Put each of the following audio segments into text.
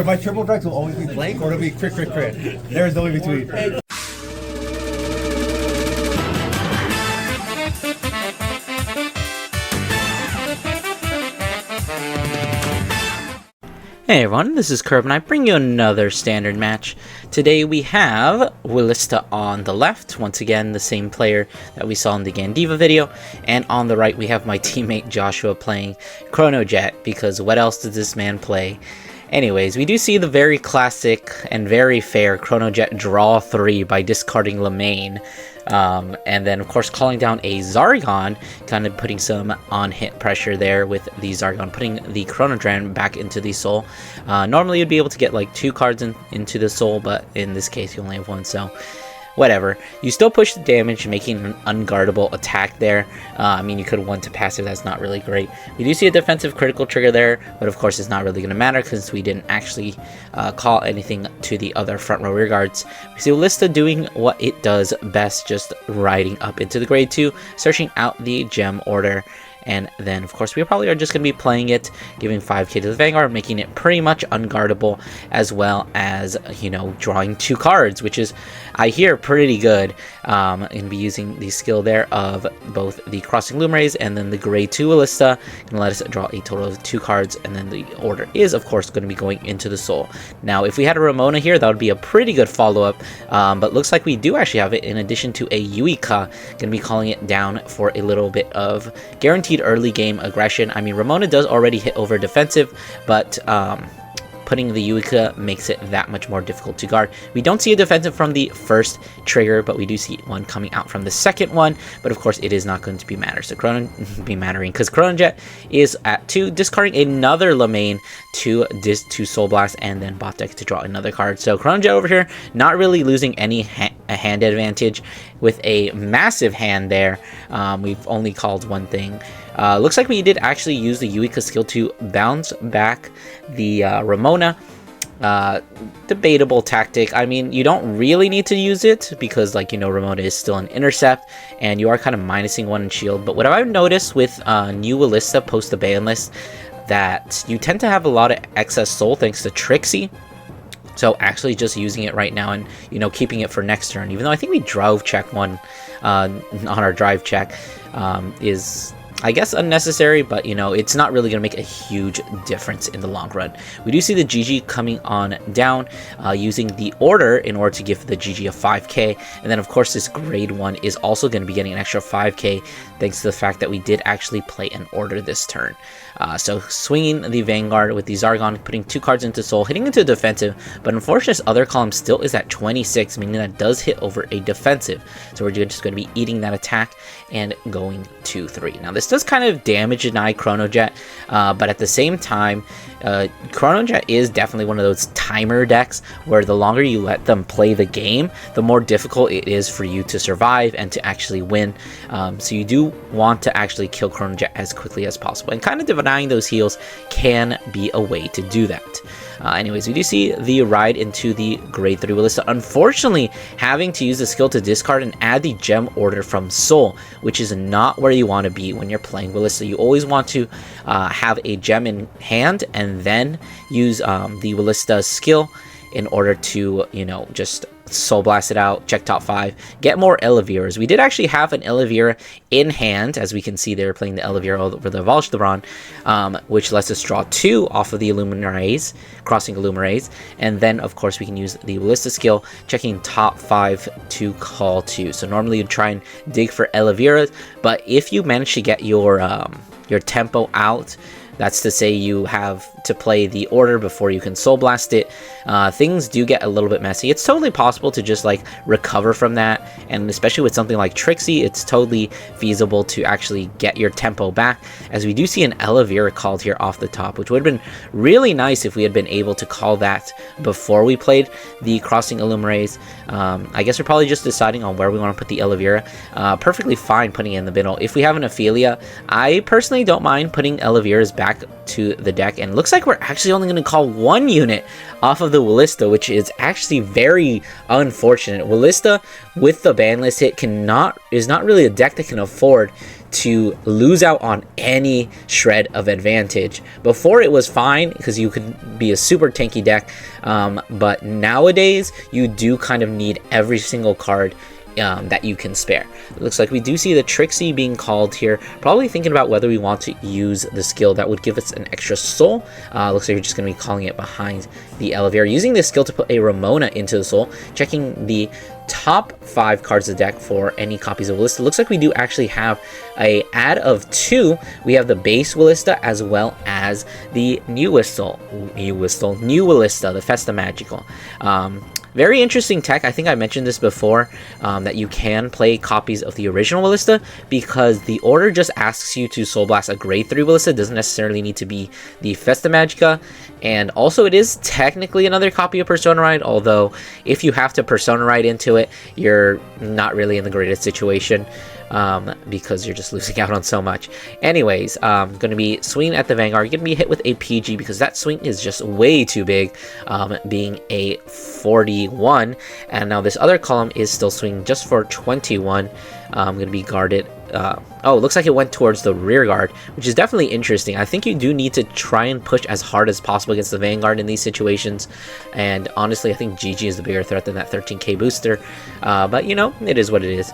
My triple strikes will always be blank or it'll be crit, crit, crit. There is no in between. Hey everyone, this is Curb and I bring you another standard match. Today we have Wilista on the left, once again the same player that we saw in the Gandiva video, and on the right we have my teammate Joshua playing Chronojet, because what else does this man play? Anyways, we do see the very classic and very fair Chronojet draw 3 by discarding Lemaine. And then of course calling down a Zargon, kind of putting some on-hit pressure there with the Zargon, putting the Chronodran back into the soul. Normally you'd be able to get like 2 cards into the soul, but in this case you only have 1, so whatever. You still push the damage, making an unguardable attack there. I mean, you could 1 to passive, that's not really great. We do see a defensive critical trigger there, but of course it's not really going to matter because we didn't actually call anything to the other front row rear guards. We see Wilista doing what it does best, just riding up into the grade 2, searching out the gem order. And then, of course, we probably are just going to be playing it, giving 5k to the Vanguard, making it pretty much unguardable, as well as, you know, drawing 2 cards, which is, I hear, pretty good. Going to be using the skill there of both the Crossing Lumerays and then the grade 2 Wilista. Going to let us draw a total of 2 cards, and then the order is, of course, going to be going into the soul. Now, if we had a Ramona here, that would be a pretty good follow-up, but looks like we do actually have it in addition to a Yuika. Going to be calling it down for a little bit of guaranteed early game aggression. I mean, Ramona does already hit over defensive, but putting the Yuika makes it that much more difficult to guard. We don't see a defensive from the first trigger, but we do see one coming out from the second one, but of course it is not going to be mattering because Chronojet is at 2, discarding another Lemaine to Soul Blast and then bot deck to draw another card. So Chronojet over here not really losing any hand advantage with a massive hand there. We've only called one thing. Looks like we did actually use the Yuika skill to bounce back the Ramona. Debatable tactic. I mean, you don't really need to use it because, like, you know, Ramona is still an intercept and you are kind of minusing 1 in shield. But what I've noticed with new Wilista post the ban list, that you tend to have a lot of excess soul thanks to Trixie. So actually just using it right now and, you know, keeping it for next turn, even though I think we drove check 1 on our drive check, is, I guess, unnecessary, but, you know, it's not really going to make a huge difference in the long run. We do see the GG coming on down, using the order in order to give the GG a 5k, and then of course this grade 1 is also going to be getting an extra 5k thanks to the fact that we did actually play an order this turn. So swinging the Vanguard with the Zargon, putting 2 cards into soul, hitting into defensive, but unfortunately this other column still is at 26, meaning that does hit over a defensive. So we're just going to be eating that attack and going to 3. Now this does kind of damage deny Chronojet, but at the same time, Chronojet is definitely one of those timer decks where the longer you let them play the game, the more difficult it is for you to survive and to actually win. So you do want to actually kill Chronojet as quickly as possible, and kind of denying those heals can be a way to do that. Anyways, we do see the ride into the grade 3 Wilista, unfortunately having to use the skill to discard and add the gem order from soul, which is not where you want to be when you're playing Wilista. You always want to have a gem in hand and then use the Wilista skill in order to, you know, just soul blast it out, check top 5, get more Eleviras. We did actually have an Elevira in hand, as we can see they're playing the Elevira over the Valstebron, which lets us draw 2 off of the Illumerays, crossing Illumerays, and then of course we can use the Wilista skill, checking top 5 to call 2. So normally you'd try and dig for Eleviras, but if you manage to get your tempo out, that's to say you have to play the order before you can soul blast it, things do get a little bit messy. It's totally possible to just like recover from that, and especially with something like Trixie, it's totally feasible to actually get your tempo back, as we do see an Elevira called here off the top, which would have been really nice if we had been able to call that before we played the Crossing Illumerays. I guess we're probably just deciding on where we want to put the Elevira. Perfectly fine putting it in the middle. If we have an Ophelia, I personally don't mind putting Eleviras back to the deck, and it looks like we're actually only going to call 1 unit off of the Wilista, which is actually very unfortunate. Wilista with the ban list hit is not really a deck that can afford to lose out on any shred of advantage. Before it was fine because you could be a super tanky deck, but nowadays you do kind of need every single card that you can spare. It looks like we do see the Trixie being called here, probably thinking about whether we want to use the skill that would give us an extra soul. Looks like we're just going to be calling it behind the elevator, using this skill to put a Ramona into the soul, checking the top 5 cards of the deck for any copies of Wilista. Looks like we do actually have a add of 2. We have the base Wilista as well as the new Wilista, the Festa Magical. Very interesting tech. I think I mentioned this before, that you can play copies of the original Wilista because the order just asks you to Soul Blast a grade 3 Wilista. It doesn't necessarily need to be the Festa Magica. And also it is technically another copy of Persona Ride, although if you have to Persona Ride into it, you're not really in the greatest situation. Because you're just losing out on so much. Anyways, going to be swinging at the Vanguard. Going to be hit with a PG because that swing is just way too big, being a 41. And now this other column is still swinging just for 21. Going to be guarded. Oh, it looks like it went towards the rear guard, which is definitely interesting. I think you do need to try and push as hard as possible against the Vanguard in these situations. And honestly, I think GG is the bigger threat than that 13k booster. But, you know, it is what it is.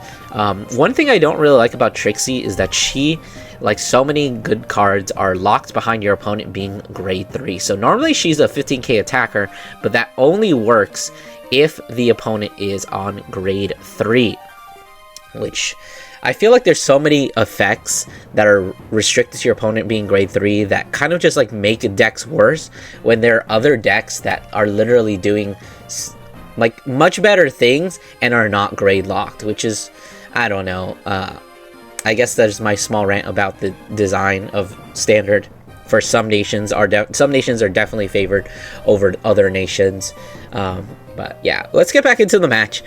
One thing I don't really like about Trixie is that she, like so many good cards, are locked behind your opponent being grade 3. So normally she's a 15k attacker, but that only works if the opponent is on grade 3. Which I feel like there's so many effects that are restricted to your opponent being grade 3 that kind of just like make decks worse, when there are other decks that are literally doing like much better things and are not grade locked, which is, I don't know, I guess that's my small rant about the design of standard. For some nations are definitely favored over other nations. But yeah, let's get back into the match.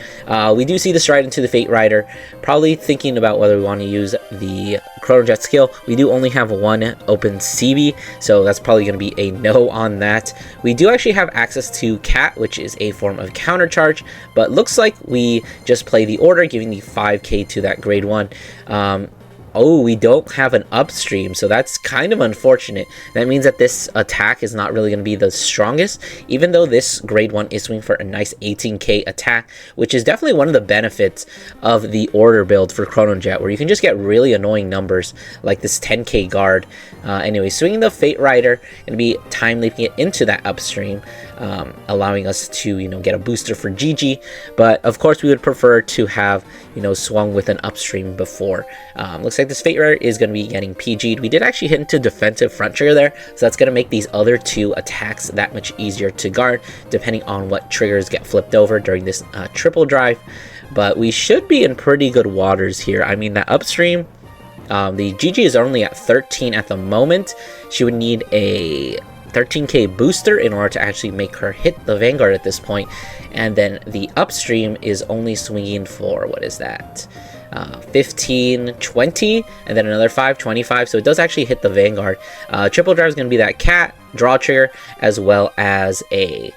We do see the stride into the Fate Rider, probably thinking about whether we want to use the Chronojet skill. We do only have one open CB, so that's probably going to be a no on that. We do actually have access to Cat, which is a form of countercharge, but looks like we just play the order, giving the 5k to that grade 1. Oh, we don't have an upstream, so that's kind of unfortunate. That means that this attack is not really going to be the strongest, even though this grade 1 is swinging for a nice 18k attack, which is definitely one of the benefits of the order build for Chronojet, where you can just get really annoying numbers like this 10k guard. Anyway, swinging the Fate Rider, going to be time leaping it into that upstream, allowing us to, you know, get a booster for GG. But of course, we would prefer to have, you know, swung with an upstream before. Looks like this Fate Rider is going to be getting PG'd. We did actually hit into defensive front trigger there, so that's going to make these other 2 attacks that much easier to guard, depending on what triggers get flipped over during this triple drive. But we should be in pretty good waters here. I mean, that upstream, the GG is only at 13 at the moment. She would need a 13k booster in order to actually make her hit the Vanguard at this point. And then the upstream is only swinging for, what is that? 15, 20, and then another 5, 25. So it does actually hit the Vanguard. Triple drive is going to be that Cat draw trigger as well as a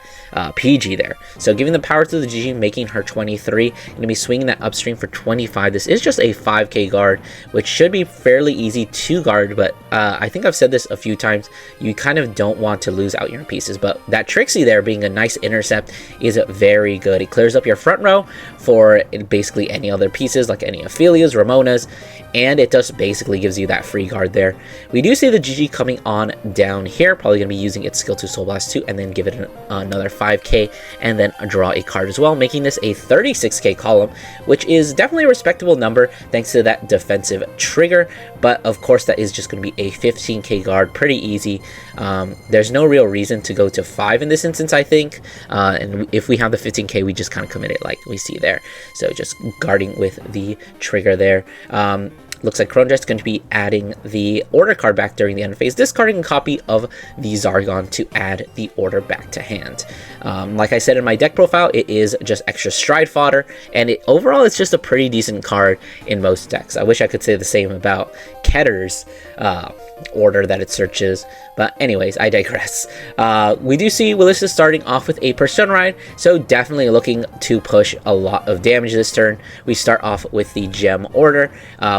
PG there. So giving the power to the GG, making her 23. Going to be swinging that upstream for 25. This is just a 5k guard, which should be fairly easy to guard, but I think I've said this a few times, you kind of don't want to lose out your pieces. But that Trixie there being a nice intercept is very good. It clears up your front row for basically any other pieces, like any Ophelias, Ramonas, and it just basically gives you that free guard there. We do see the GG coming on down here, probably going to be using its skill to Soul Blast 2 and then give it another 5k and then draw a card as well, making this a 36k column, which is definitely a respectable number thanks to that defensive trigger. But of course, that is just going to be a 15k guard, pretty easy. There's no real reason to go to 5 in this instance, I think. And if we have the 15k, we just kind of commit it like we see there. So just guarding with the trigger there. Looks like Chronojet's going to be adding the order card back during the end phase, discarding a copy of the Zargon to add the order back to hand. Like I said in my deck profile, it is just extra stride fodder, and overall it's just a pretty decent card in most decks. I wish I could say the same about Ketter's order that it searches, but anyways, I digress. We do see Wilista starting off with a Persona Ride, so definitely looking to push a lot of damage this turn. We start off with the gem order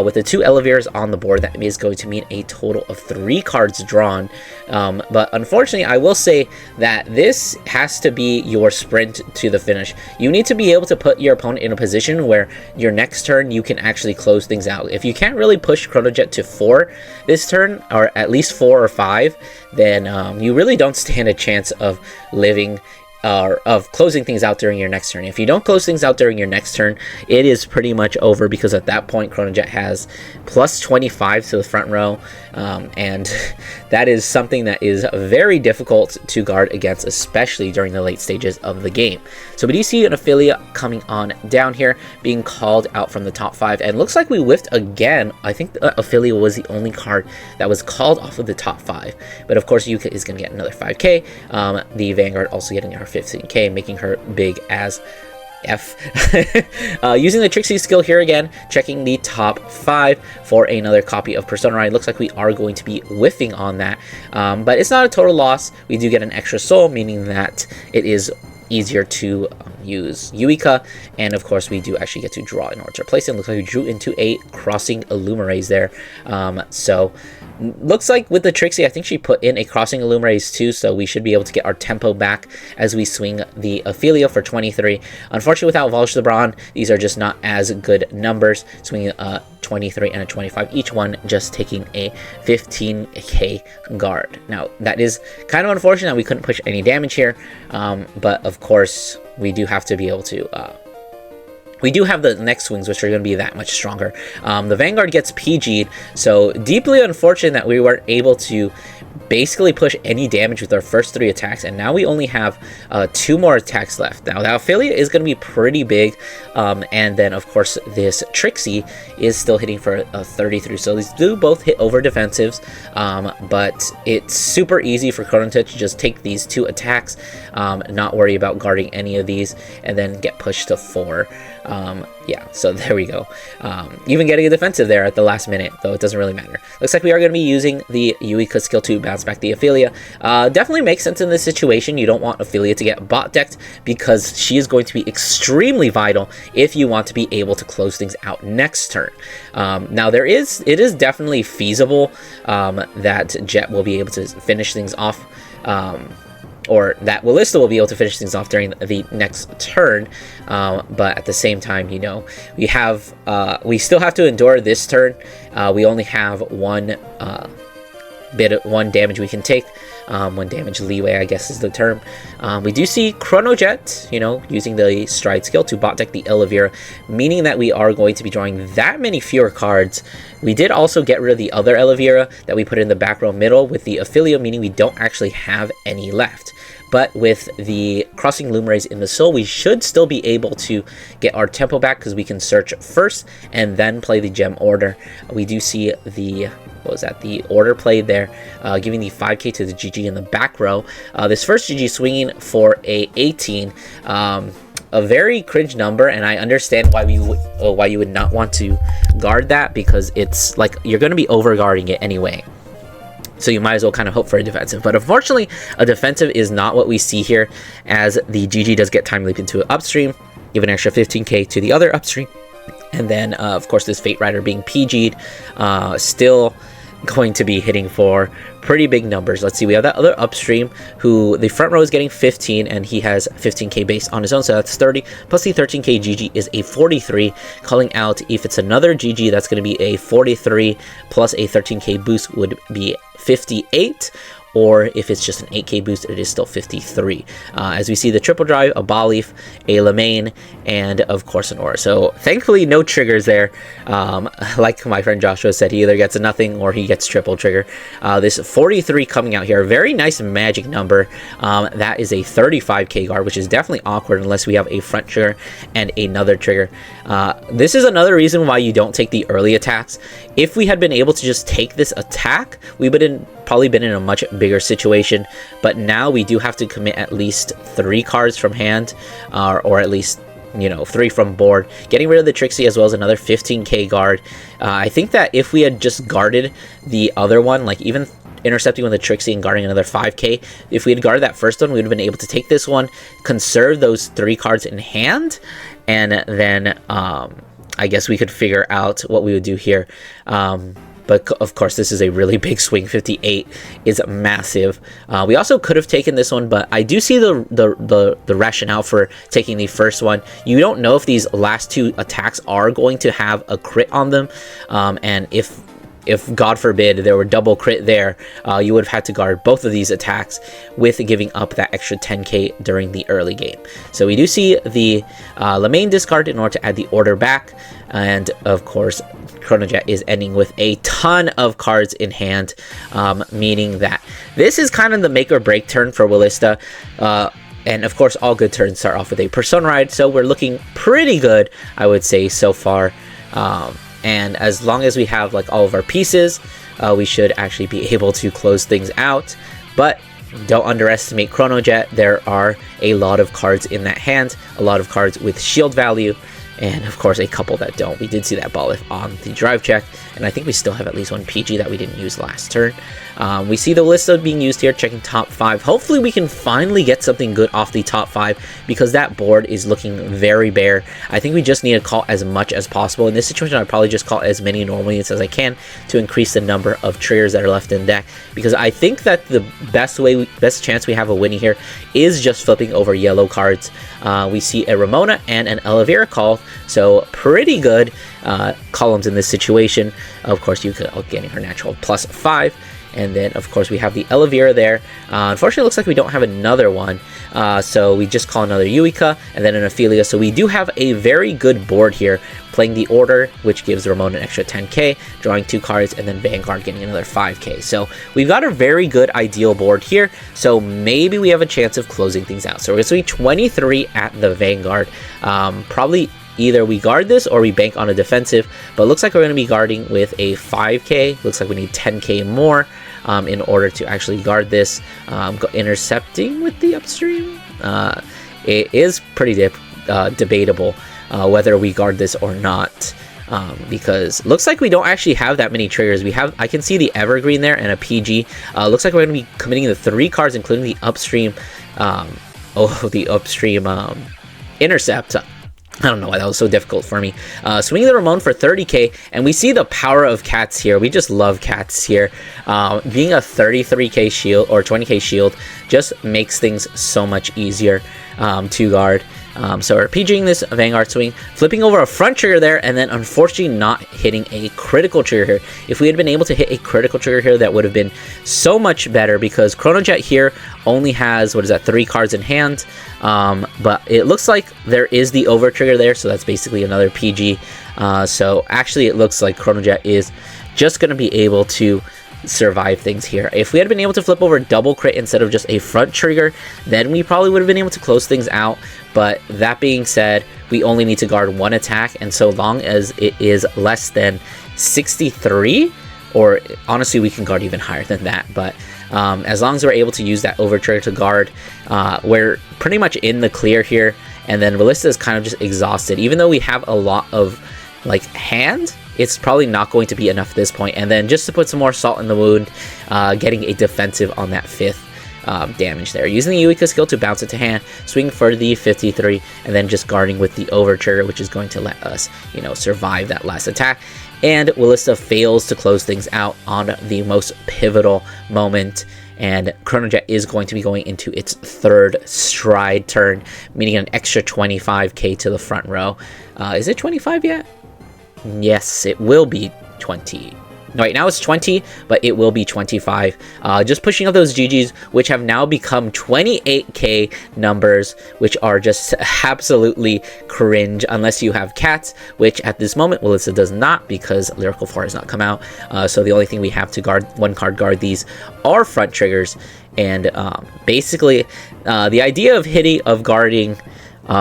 with the 2 Elevators on the board. That is going to mean a total of 3 cards drawn. But unfortunately, I will say that this has to be your sprint to the finish. You need to be able to put your opponent in a position where your next turn you can actually close things out. If you can't really push Chronojet to 4 this turn, or at least 4 or 5, then you really don't stand a chance of living or of closing things out during your next turn. If you don't close things out during your next turn, it is pretty much over, because at that point Chronojet has plus 25 to the front row, and that is something that is very difficult to guard against, especially during the late stages of the game. So we do see an affiliate coming on down here, being called out from the top 5, and looks like we whiffed again. I think the affiliate was the only card that was called off of the top 5, but of course Yuka is going to get another 5k. The Vanguard also getting her 15k, making her big as F. Using the Trixie skill here again, checking the top 5 for another copy of Persona Ride. Looks like we are going to be whiffing on that, but it's not a total loss. We do get an extra soul, meaning that it is easier to use Yuika, and of course we do actually get to draw in order to replace it. Looks like we drew into a Crossing Illumeraze there, so looks like with the Trixie, I think she put in a Crossing Illumeraze too, so we should be able to get our tempo back as we swing the Ophelia for 23. Unfortunately, without Volge LeBron, these are just not as good numbers, swinging a 23 and a 25 each one, just taking a 15k guard. Now, that is kind of unfortunate that we couldn't push any damage here, but of course, we do have to be able to we do have the next swings, which are going to be that much stronger. The Vanguard gets PG'd, so deeply unfortunate that we weren't able to basically push any damage with our first 3 attacks, and now we only have 2 more attacks left. Now, the affiliate is going to be pretty big, and then, of course, this Trixie is still hitting for a 33, so these do both hit over defensives, but it's super easy for Chronojet to just take these 2 attacks, not worry about guarding any of these, and then get pushed to 4. Yeah, so there we go. Even getting a defensive there at the last minute, though it doesn't really matter. Looks like we are going to be using the Yuika skill to bounce back the Ophelia. Definitely makes sense in this situation. You don't want Ophelia to get bot decked, because she is going to be extremely vital if you want to be able to close things out next turn. Now, it is definitely feasible that Jet will be able to finish things off, or that Wilista will be able to finish things off during the next turn, but at the same time, you know, we still have to endure this turn. We only have one damage we can take, 1 damage leeway, I guess is the term. We do see Chronojet, you know, using the Stride skill to bot deck the Elevira, meaning that we are going to be drawing that many fewer cards. We did also get rid of the other Elevira that we put in the back row middle with the Ophelia, meaning we don't actually have any left. But with the Crossing Illumeraze in the soul, we should still be able to get our tempo back, because we can search first and then play the gem order. We do see the the order played there, giving the 5k to the GG in the back row. This first GG swinging for a 18. A very cringe number, and I understand why you would not want to guard that, because it's like you're going to be over guarding it anyway. So you might as well kind of hope for a defensive. But unfortunately, a defensive is not what we see here, as the GG does get time leap into an upstream, give an extra 15k to the other upstream. And then, of course, this Fate Rider being PG'd, still going to be hitting for pretty big numbers. Let's see, we have that other upstream who the front row is getting 15, and he has 15k base on his own, so that's 30, plus the 13k GG is a 43, calling out if it's another GG, that's going to be a 43, plus a 13k boost would be 58, or if it's just an 8k boost, it is still 53. As we see the triple drive, a ball leaf, a Lemaine, and of course an aura. So thankfully no triggers there. Like my friend Joshua said, he either gets a nothing or he gets triple trigger. This 43 coming out here, very nice magic number. That is a 35k guard, which is definitely awkward unless we have a front trigger and another trigger. This is another reason why you don't take the early attacks. If we had been able to just take this attack, we would have probably been in a much bigger situation, but now we do have to commit at least 3 cards from hand, or at least, you know, 3 from board, getting rid of the Trixie as well as another 15k guard. I think that if we had just guarded the other one, like even intercepting with the Trixie and guarding another 5k, if we had guarded that first one, we would have been able to take this one, conserve those 3 cards in hand, and then I guess we could figure out what we would do here. But of course, this is a really big swing. 58 is massive. We also could have taken this one, but I do see the rationale for taking the first one. You don't know if these last two attacks are going to have a crit on them, and if God forbid there were double crit there, you would have had to guard both of these attacks with giving up that extra 10k during the early game. So we do see the Lemaine discard in order to add the order back, and of course Chronojet is ending with a ton of cards in hand, meaning that this is kind of the make or break turn for Wilista. And of course all good turns start off with a Persona Ride, so we're looking pretty good, I would say, so far. And as long as we have like all of our pieces, we should actually be able to close things out. But don't underestimate Chronojet. There are a lot of cards in that hand, a lot of cards with shield value, and of course a couple that don't. We did see that ball on the drive check, and I think we still have at least one PG that we didn't use last turn. We see the Wilista being used here, checking top 5. Hopefully we can finally get something good off the top 5, because that board is looking very bare. I think we just need to call as much as possible. In this situation, I'd probably just call as many normal units as I can to increase the number of triggers that are left in deck, because I think that the best chance we have of winning here is just flipping over yellow cards. We see a Ramona and an Elvira call, so pretty good columns in this situation. Of course, you could getting her natural +5. And then, of course, we have the Elvira there. Unfortunately, it looks like we don't have another one. So we just call another Yuika and then an Ophelia. So we do have a very good board here. Playing the Order, which gives Ramon an extra 10k, drawing 2 cards, and then Vanguard getting another 5k. So we've got a very good ideal board here. So maybe we have a chance of closing things out. So we're going to be 23 at the Vanguard. Probably either we guard this or we bank on a defensive, but it looks like we're going to be guarding with a 5k. Looks like we need 10k more in order to actually guard this. Intercepting with the upstream, it is pretty debatable whether we guard this or not, because looks like we don't actually have that many triggers. I can see the Evergreen there and a PG. Looks like we're going to be committing the 3 cards, including the upstream intercept. I don't know why that was so difficult for me. Swinging the Ramon for 30k, and we see the power of cats here. We just love cats here. Being a 33k shield or 20k shield just makes things so much easier to guard. So we're PGing this Vanguard swing, flipping over a front trigger there, and then unfortunately not hitting a critical trigger here. If we had been able to hit a critical trigger here, that would have been so much better, because Chronojet here only has, 3 cards in hand. But it looks like there is the over trigger there, so that's basically another PG. So actually it looks like Chronojet is just going to be able to survive things here. If we had been able to flip over double crit instead of just a front trigger, then we probably would have been able to close things out. But that being said, we only need to guard 1 attack, and so long as it is less than 63, or honestly we can guard even higher than that, but as long as we're able to use that over trigger to guard, we're pretty much in the clear here. And then Wilista is kind of just exhausted. Even though we have a lot of hand, it's probably not going to be enough at this point. And then just to put some more salt in the wound, getting a defensive on that 5th damage there. Using the Yuika skill to bounce it to hand, swing for the 53, and then just guarding with the over trigger, which is going to let us, survive that last attack. And Wilista fails to close things out on the most pivotal moment. And Chronojet is going to be going into its 3rd stride turn, meaning an extra 25k to the front row. Is it 25 yet? Yes, it will be 20. Right now it's 20, but it will be 25. Just pushing up those GGs, which have now become 28k numbers, which are just absolutely cringe, unless you have cats, which at this moment Wilista does not, because Lyrical 4 has not come out. So the only thing we have to guard, 1 card guard these, are front triggers. And basically, the idea of guarding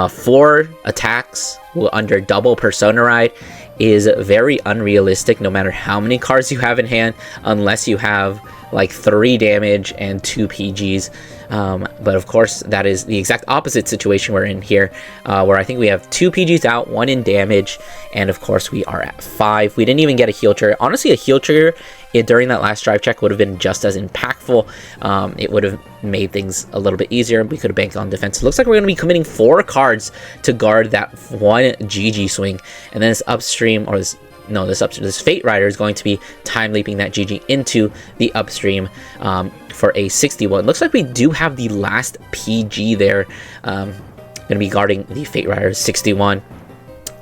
4 attacks under double Persona Ride is very unrealistic, no matter how many cards you have in hand, unless you have 3 damage and 2 PGs. But of course, that is the exact opposite situation we're in here, where I think we have 2 PGs out, 1 in damage, and of course we are at 5. We didn't even get a heal trigger. Honestly, a heal trigger during that last drive check would have been just as impactful. It would have made things a little bit easier. We could have banked on defense. It looks like we're going to be committing 4 cards to guard that 1 GG swing, and then this upstream, or this Fate Rider is going to be time leaping that GG into the upstream for a 61. Looks like we do have the last PG there, going to be guarding the Fate Rider 61.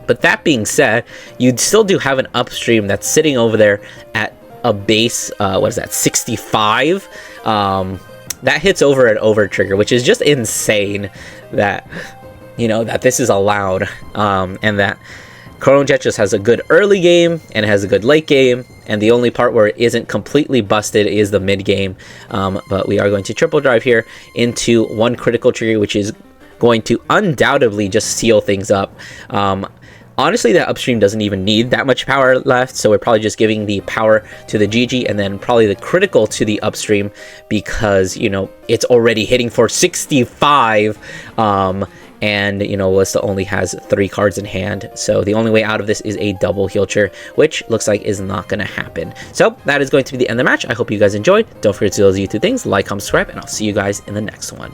But that being said, you still do have an upstream that's sitting over there at a base, what is that, 65? That hits over an over trigger, which is just insane that, that this is allowed, and that Chronojet just has a good early game and has a good late game, and the only part where it isn't completely busted is the mid game. But we are going to triple drive here into 1 critical trigger, which is going to undoubtedly just seal things up. Honestly, that upstream doesn't even need that much power left, so we're probably just giving the power to the GG and then probably the critical to the upstream because, it's already hitting for 65. And, Wilista only has 3 cards in hand, so the only way out of this is a double healture, which looks like is not going to happen. So that is going to be the end of the match. I hope you guys enjoyed. Don't forget to do those YouTube things, like, comment, subscribe, and I'll see you guys in the next one.